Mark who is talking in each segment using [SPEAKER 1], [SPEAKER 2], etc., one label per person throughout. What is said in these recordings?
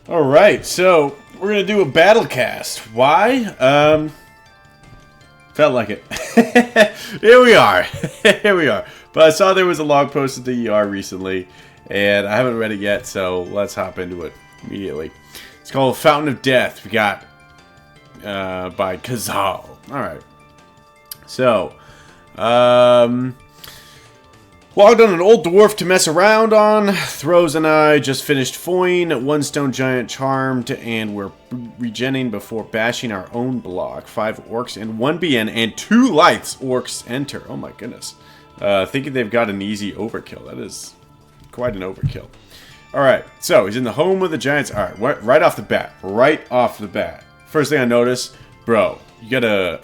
[SPEAKER 1] Alright, so we're going to do a BattleCast. Why? Felt like it. Here we are. Here we are. But I saw there was a log posted to ER recently, and I haven't read it yet, so let's hop into it immediately. It's called Fountain of Death. We got by Kazal. Alright. So, logged on an old dwarf to mess around on. Throws and I just finished foin. One stone giant charmed, and we're regenning before bashing our own block. 5 orcs and 1 BN and 2 lights. Orcs enter. Oh my goodness. Thinking they've got an easy overkill. That is quite an overkill. Alright, so he's in the home of the giants. Alright, right off the bat. Right off the bat. First thing I notice, bro, you gotta...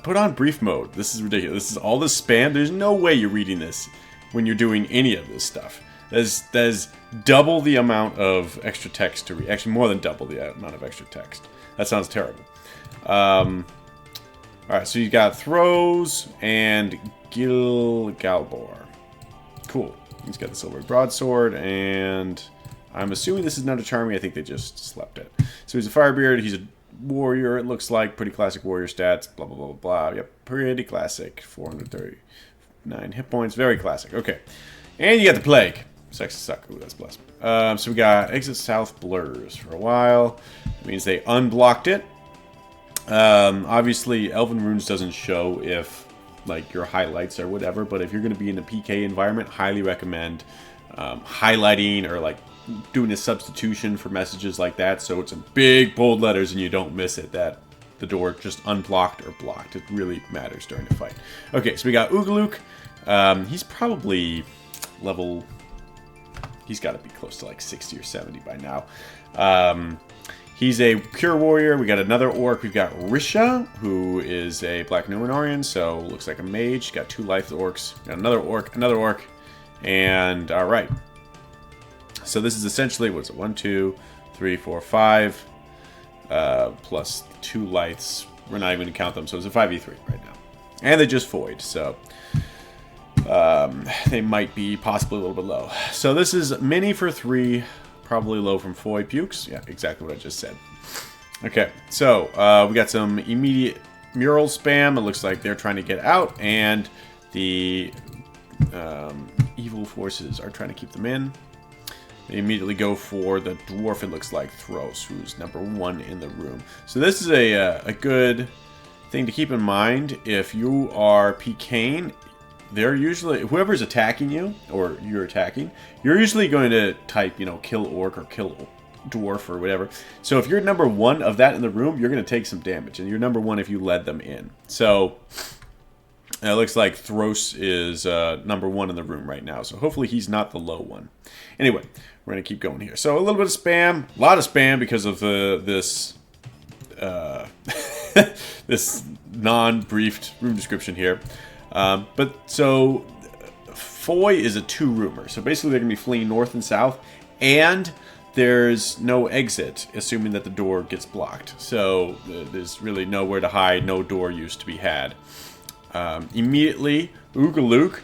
[SPEAKER 1] put on brief mode. This is ridiculous. This is all this spam. There's no way you're reading this when you're doing any of this stuff. There's double the amount of extra text to read. Actually, more than double the amount of extra text. That sounds terrible. Alright, so you got throws and Galbor. Cool. He's got the silver broadsword, and I'm assuming this is not a charming. I think they just slept it. So he's a firebeard. He's a warrior, it looks like. Pretty classic warrior stats. Blah, blah, blah, blah. Yep, pretty classic. 439 hit points. Very classic. Okay. And you got the plague. Sexy suck. Ooh, that's blessed. So we got exit south blurs for a while. That means they unblocked it. Obviously, Elven Runes doesn't show if, like, your highlights or whatever, but if you're going to be in a PK environment, highly recommend highlighting or, like, doing a substitution for messages like that, so it's in big bold letters and you don't miss it that the door just unblocked or blocked. It really matters during the fight. Okay, so we got Ugaluk. He's probably level... He's got to be close to like 60 or 70 by now. He's a pure warrior. We got another orc. We've got Risha, who is a Black Numenorian, so looks like a mage. Got 2 life orcs. Got another orc, and alright. So this is essentially, what is it, 1, 2, 3, 4, 5, plus 2 lights. We're not even going to count them, so it's a 5v3 right now. And they just void, so they might be possibly a little bit low. So this is mini for 3, probably low from void pukes. Yeah, exactly what I just said. Okay, so we got some immediate mural spam. It looks like they're trying to get out, and the evil forces are trying to keep them in. They immediately go for the dwarf, it looks like, Thros, who's number 1 in the room. So this is a good thing to keep in mind. If you are PKing, they're usually, whoever's attacking you, or you're attacking, you're usually going to type, you know, kill orc or kill dwarf or whatever. So if you're number 1 of that in the room, you're going to take some damage. And you're number 1 if you led them in. So it looks like Thros is number 1 in the room right now. So hopefully he's not the low one. Anyway, we're going to keep going here. So a little bit of spam. A lot of spam because of this this non-briefed room description here. But so Foy is a 2-roomer. So basically they're going to be fleeing north and south. And there's no exit, assuming that the door gets blocked. So there's really nowhere to hide. No door use to be had. Immediately, Ugaluk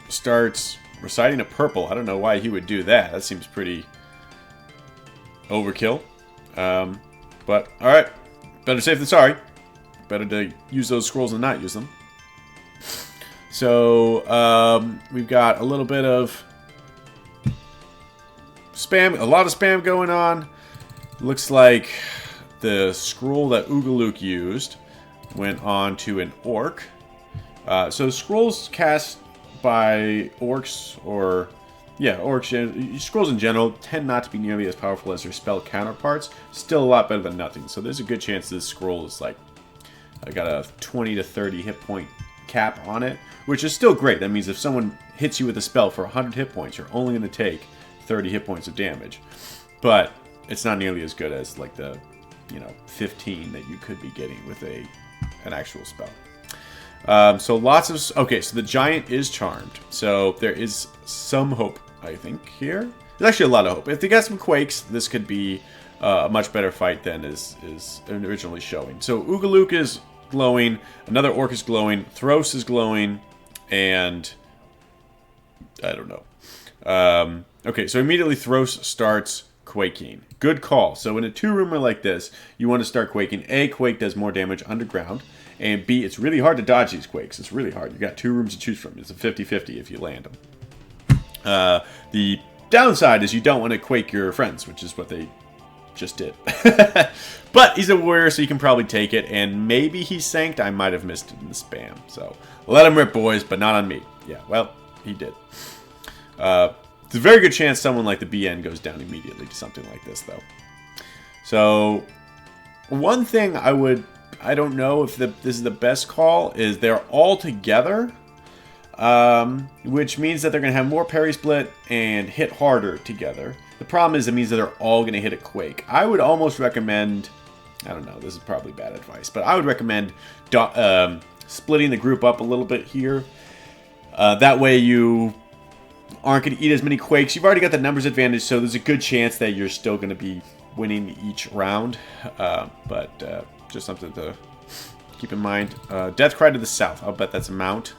[SPEAKER 1] starts reciting a purple. I don't know why he would do that. That seems pretty overkill. But, alright. Better safe than sorry. Better to use those scrolls than not use them. So, we've got a little bit of spam. A lot of spam going on. Looks like the scroll that Ugaluk used went on to an orc. So scrolls cast by orcs, or orcs, scrolls in general tend not to be nearly as powerful as their spell counterparts. Still a lot better than nothing. So there's a good chance this scroll is like, I got a 20 to 30 hit point cap on it, which is still great. That means if someone hits you with a spell for 100 hit points, you're only going to take 30 hit points of damage. But it's not nearly as good as like the, 15 that you could be getting with an actual spell. So lots of... Okay, so the giant is charmed. So there is some hope, I think, here. There's actually a lot of hope. If they got some quakes, this could be a much better fight than is originally showing. So Ugaluk is glowing. Another orc is glowing. Thros is glowing. And... I don't know. Okay, so immediately Thros starts quaking. Good call. So in a 2-roomer like this, you want to start quaking. A, quake does more damage underground. And B, it's really hard to dodge these quakes. It's really hard. You got 2 rooms to choose from. It's a 50-50 if you land them. The downside is you don't want to quake your friends, which is what they just did. But he's a warrior, so you can probably take it. And maybe he's sanked. I might have missed it in the spam. So let him rip, boys, but not on me. Yeah, well, he did. It's a very good chance someone like the BN goes down immediately to something like this, though. So one thing I don't know if this is the best call, is they're all together, which means that they're going to have more parry split and hit harder together. The problem is it means that they're all going to hit a quake. I would almost recommend, I don't know, this is probably bad advice, but I would recommend splitting the group up a little bit here. That way you aren't going to eat as many quakes. You've already got the numbers advantage, so there's a good chance that you're still going to be winning each round. But just something to keep in mind. Death Cry to the south. I'll bet that's a mount.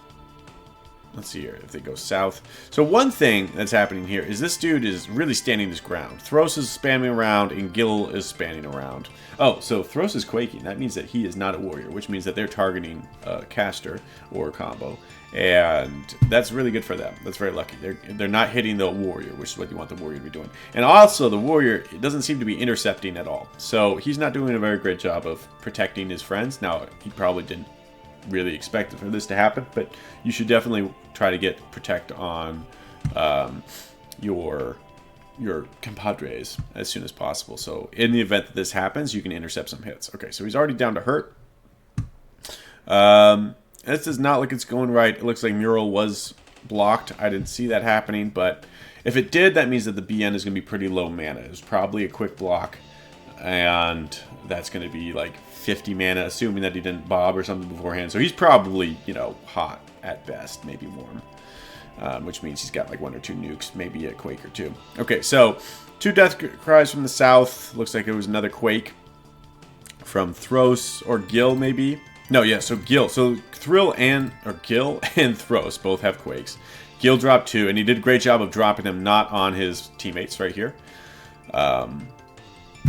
[SPEAKER 1] Let's see here if they go south. So one thing that's happening here is this dude is really standing his ground. Thros is spamming around and Gil is spanning around. Oh, so Thros is quaking. That means that he is not a warrior, which means that they're targeting caster or combo. And that's really good for them. That's very lucky. They're not hitting the warrior, which is what you want the warrior to be doing. And also, the warrior doesn't seem to be intercepting at all. So he's not doing a very great job of protecting his friends. Now, he probably didn't really expect for this to happen, but you should definitely try to get protect on your compadres as soon as possible. So in the event that this happens, you can intercept some hits. Okay, so he's already down to hurt. This does not look it's going right. It looks like Mural was blocked. I didn't see that happening, but if it did, that means that the BN is going to be pretty low mana. It was probably a quick block, and that's going to be like 50 mana, assuming that he didn't bob or something beforehand. So he's probably, you know, hot at best, maybe warm, which means he's got like 1 or 2 nukes, maybe a quake or 2. Okay, so 2 death cries from the south. Looks like it was another quake from Thros or Gil, maybe. No, yeah, so Gil. So Gil and Thros both have quakes. Gil dropped 2, and he did a great job of dropping them not on his teammates right here.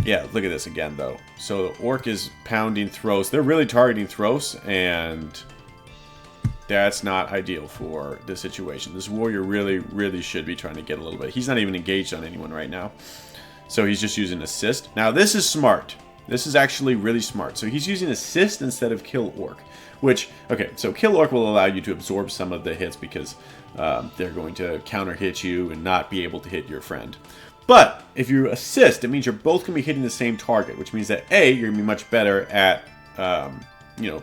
[SPEAKER 1] Yeah, look at this again, though. So the Orc is pounding Thros. They're really targeting Thros, and that's not ideal for the situation. This warrior really, really should be trying to get a little bit. He's not even engaged on anyone right now. So he's just using assist. Now, this is smart. This is actually really smart. So he's using assist instead of kill Orc. Which, okay, so kill Orc will allow you to absorb some of the hits because they're going to counter hit you and not be able to hit your friend. But if you assist, it means you're both going to be hitting the same target, which means that A, you're going to be much better at, you know,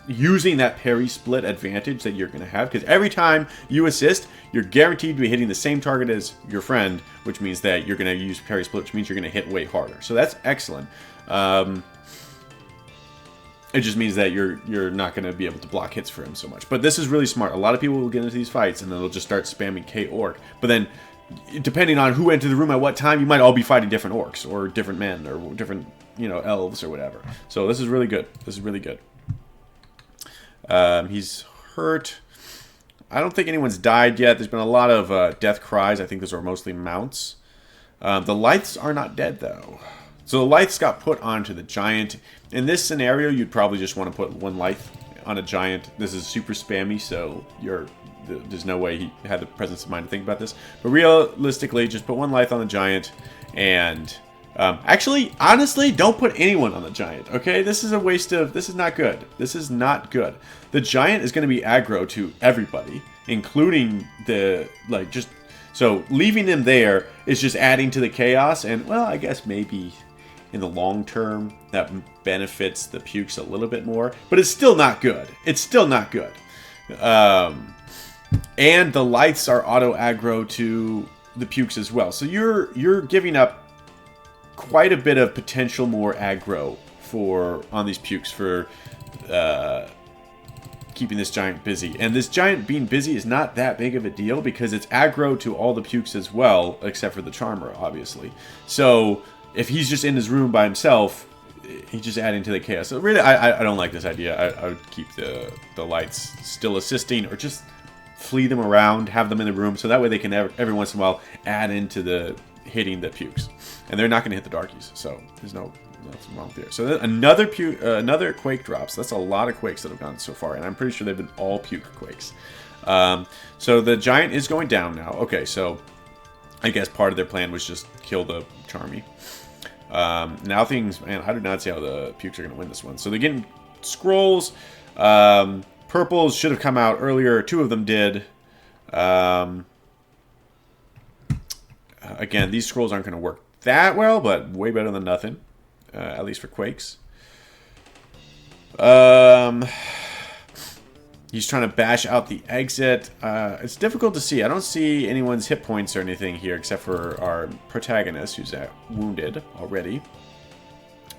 [SPEAKER 1] using that parry split advantage that you're going to have. Because every time you assist, you're guaranteed to be hitting the same target as your friend, which means that you're going to use parry split, which means you're going to hit way harder. So that's excellent. It just means that you're not going to be able to block hits for him so much. But this is really smart. A lot of people will get into these fights and then they'll just start spamming K-Orc. But then, depending on who entered the room at what time, you might all be fighting different orcs or different men or different, you know, elves or whatever. So this is really good. This is really good. He's hurt. I don't think anyone's died yet. There's been a lot of death cries. I think those are mostly mounts. The Lyths are not dead, though. So the Lyths got put onto the Giant. In this scenario, you'd probably just want to put 1 Lyth on a Giant. This is super spammy, so there's no way he had the presence of mind to think about this. But realistically, just put 1 Lyth on the Giant. And actually, honestly, don't put anyone on the Giant, okay? This is a waste of... This is not good. This is not good. The Giant is going to be aggro to everybody, including the... like, just... So, leaving them there is just adding to the chaos. And, well, I guess maybe in the long term, that benefits the Pukes a little bit more. But it's still not good. It's still not good. And the Lyths are auto-aggro to the Pukes as well. So you're giving up quite a bit of potential more aggro on these Pukes for keeping this Giant busy. And this Giant being busy is not that big of a deal because it's aggro to all the Pukes as well, except for the Charmer, obviously. So if he's just in his room by himself, he's just adding to the chaos. So really, I don't like this idea. I would keep the Lyths still assisting or just flee them around, have them in the room, so that way they can every once in a while add into the hitting the pukes. And they're not going to hit the darkies, so there's nothing wrong there. So another quake drops. That's a lot of quakes that have gone so far, and I'm pretty sure they've been all puke quakes. So the giant is going down now. Okay, so I guess part of their plan was just kill the Charmy. Now things, man, I do not see how the pukes are going to win this one. So they're getting scrolls. Purples should have come out earlier. 2 of them did. Again, these scrolls aren't going to work that well, but way better than nothing. At least for quakes. He's trying to bash out the exit. It's difficult to see. I don't see anyone's hit points or anything here except for our protagonist, who's wounded already.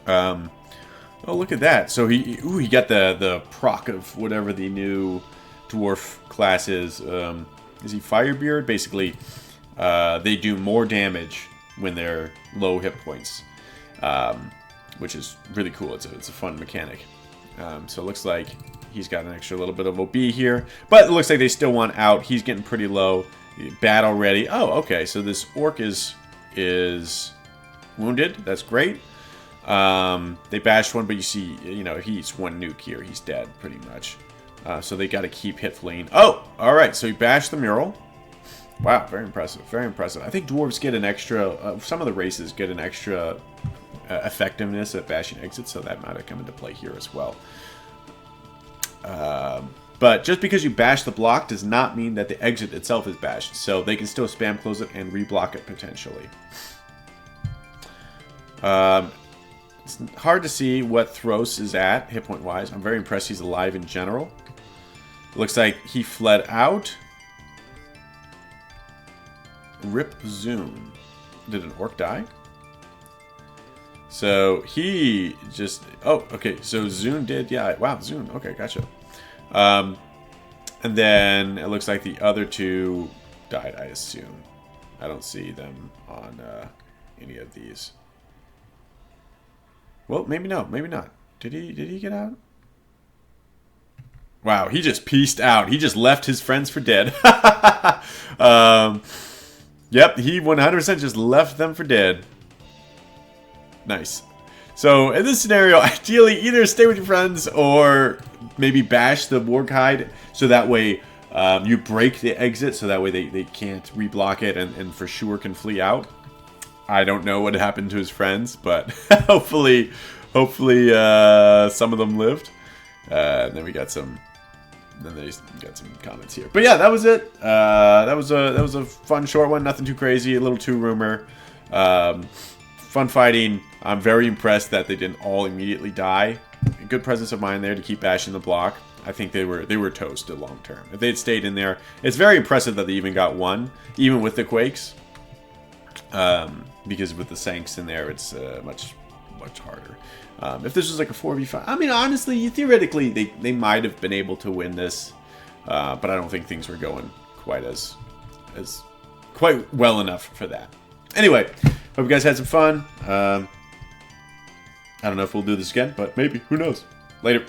[SPEAKER 1] Oh, look at that. So he got the proc of whatever the new dwarf class is. Is he Firebeard? Basically, they do more damage when they're low hit points, which is really cool. It's a fun mechanic. So it looks like he's got an extra little bit of OB here, but it looks like they still want out. He's getting pretty low. Bad already. Oh, okay. So this orc is wounded. That's great. They bashed one, but you see, he's one nuke here. He's dead, pretty much. So they got to keep hit fleeing. Oh, all right. So he bashed the mural. Wow, very impressive. Very impressive. I think dwarves get an extra. Some of the races get an extra effectiveness at bashing exits, so that might have come into play here as well. But just because you bash the block does not mean that the exit itself is bashed. So they can still spam close it and reblock it potentially. It's hard to see what Thros is at, hit point wise. I'm very impressed he's alive in general. Looks like he fled out. Rip Zoom. Did an orc die? So he just... Oh, okay. So Zune did... Yeah, wow, Zune. Okay, gotcha. And then it looks like the other 2 died, I assume. I don't see them on any of these. Well, maybe no. Maybe not. Did he get out? Wow, he just peaced out. He just left his friends for dead. Yep, he 100% just left them for dead. Nice. So in this scenario, ideally either stay with your friends or maybe bash the warg hide, so that way you break the exit, so that way they can't reblock it and for sure can flee out. I don't know what happened to his friends, but hopefully some of them lived. And then we got some. Then they got some comments here, but yeah, that was it. That was a fun short one, nothing too crazy, a little 2-roomer. Fun fighting. I'm very impressed that they didn't all immediately die. Good presence of mind there to keep bashing the block. I think they were toasted long term. If they had stayed in there, it's very impressive that they even got one, even with the quakes. Because with the Sanks in there, it's much harder. If this was like a 4v5, I mean, honestly, theoretically, they might have been able to win this, but I don't think things were going quite well enough for that. Anyway, hope you guys had some fun. I don't know if we'll do this again, but maybe. Who knows? Later.